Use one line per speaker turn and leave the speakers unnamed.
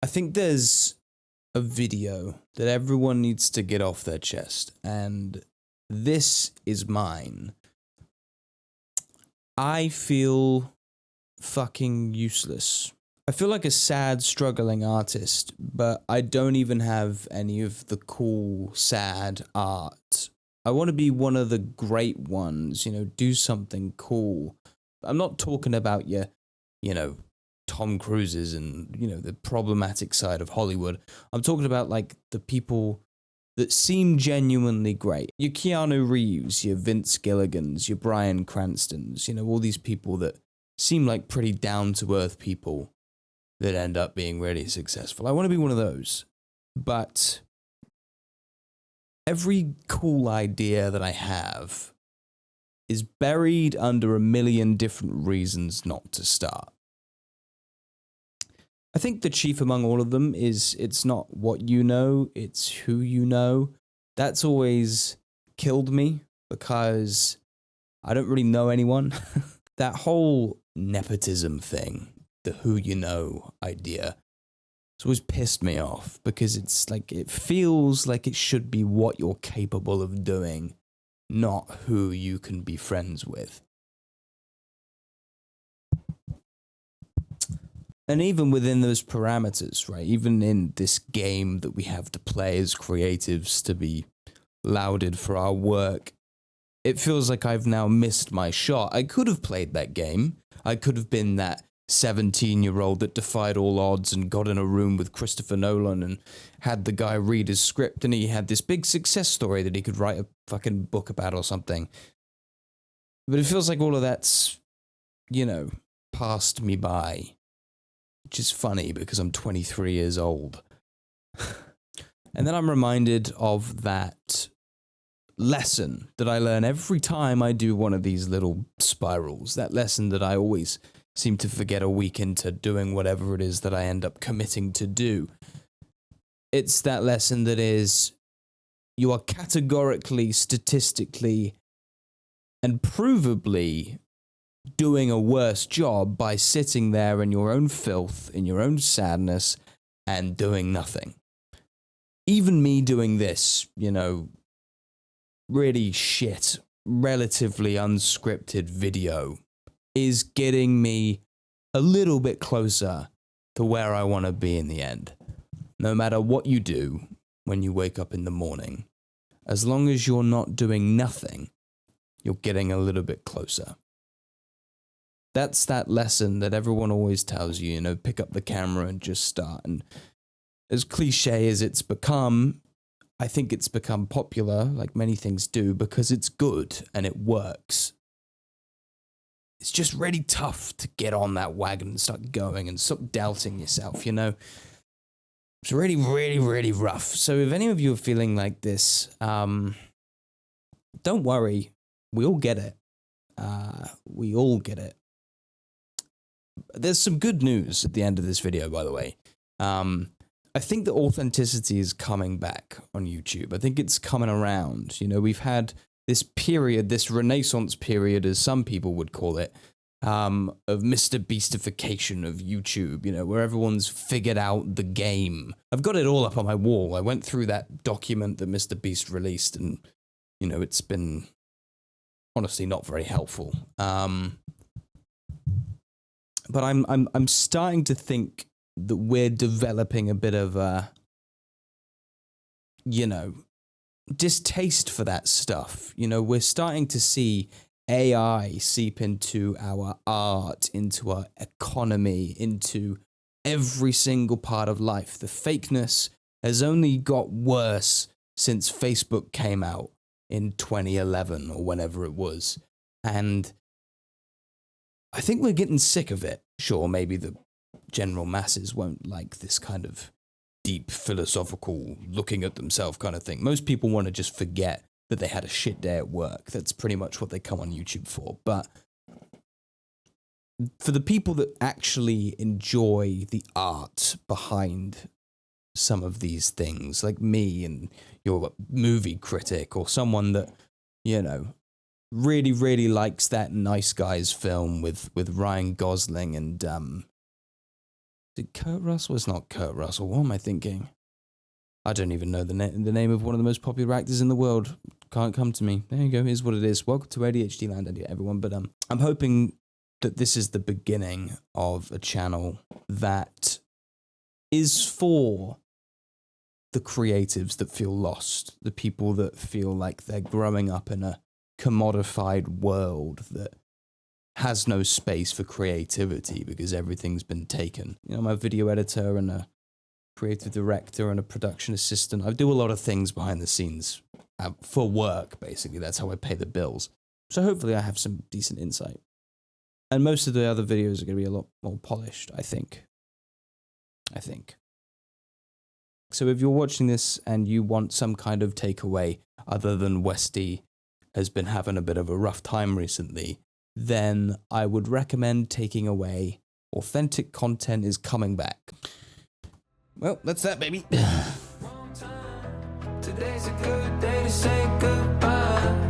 I think there's a video that everyone needs to get off their chest, and this is mine. I feel fucking useless. I feel like a sad, struggling artist, but I don't even have any of the cool, sad art. I want to be one of the great ones, do something cool. I'm not talking about your, Tom Cruises and, the problematic side of Hollywood. I'm talking about, like, the people that seem genuinely great. Your Keanu Reeves, your Vince Gilligans, your Bryan Cranstons, all these people that seem like pretty down-to-earth people that end up being really successful. I want to be one of those. But every cool idea that I have is buried under a million different reasons not to start. I think the chief among all of them is it's not what you know, it's who you know. That's always killed me because I don't really know anyone. That whole nepotism thing, the who you know idea, it's always pissed me off because it's like it feels like it should be what you're capable of doing, not who you can be friends with. And even within those parameters, right, even in this game that we have to play as creatives to be lauded for our work, it feels like I've now missed my shot. I could have played that game. I could have been that 17-year-old that defied all odds and got in a room with Christopher Nolan and had the guy read his script and he had this big success story that he could write a fucking book about or something. But it feels like all of that's, passed me by. Which is funny because I'm 23 years old. And then I'm reminded of that lesson that I learn every time I do one of these little spirals. That lesson that I always seem to forget a week into doing whatever it is that I end up committing to do. It's that lesson that is, you are categorically, statistically, and provably doing a worse job by sitting there in your own filth, in your own sadness, and doing nothing. Even me doing this, really shit, relatively unscripted video is getting me a little bit closer to where I want to be in the end. No matter what you do when you wake up in the morning, as long as you're not doing nothing, you're getting a little bit closer. That's that lesson that everyone always tells you, pick up the camera and just start. And as cliche as it's become, I think it's become popular, like many things do, because it's good and it works. It's just really tough to get on that wagon and start going and stop doubting yourself, It's really, really, really rough. So if any of you are feeling like this, don't worry. We all get it. We all get it. There's some good news at the end of this video, by the way. I think the authenticity is coming back on YouTube. I think it's coming around. We've had this period, this renaissance period, as some people would call it, of Mr. Beastification of YouTube, where everyone's figured out the game. I've got it all up on my wall. I went through that document that Mr. Beast released, and, it's been honestly not very helpful. But I'm starting to think that we're developing a bit of a, distaste for that stuff. We're starting to see AI seep into our art, into our economy, into every single part of life. The fakeness has only got worse since Facebook came out in 2011 or whenever it was. And I think we're getting sick of it. Sure, maybe the general masses won't like this kind of deep philosophical looking at themselves kind of thing. Most people want to just forget that they had a shit day at work. That's pretty much what they come on YouTube for. But for the people that actually enjoy the art behind some of these things, like me and your movie critic or someone that, really, really likes that Nice Guys film with Ryan Gosling and Is it Kurt Russell? It's not Kurt Russell. What am I thinking? I don't even know the name of one of the most popular actors in the world. Can't come to me. There you go. Here's what it is. Welcome to ADHD Land, everyone. But I'm hoping that this is the beginning of a channel that is for the creatives that feel lost, the people that feel like they're growing up in a commodified world that has no space for creativity because everything's been taken. You know, I'm a video editor and a creative director and a production assistant. I do a lot of things behind the scenes for work, basically. That's how I pay the bills. So hopefully I have some decent insight. And most of the other videos are going to be a lot more polished, I think. So if you're watching this and you want some kind of takeaway other than Westy has been having a bit of a rough time recently, then I would recommend taking away authentic content is coming back. Well, that's that, baby.
Today's a good day.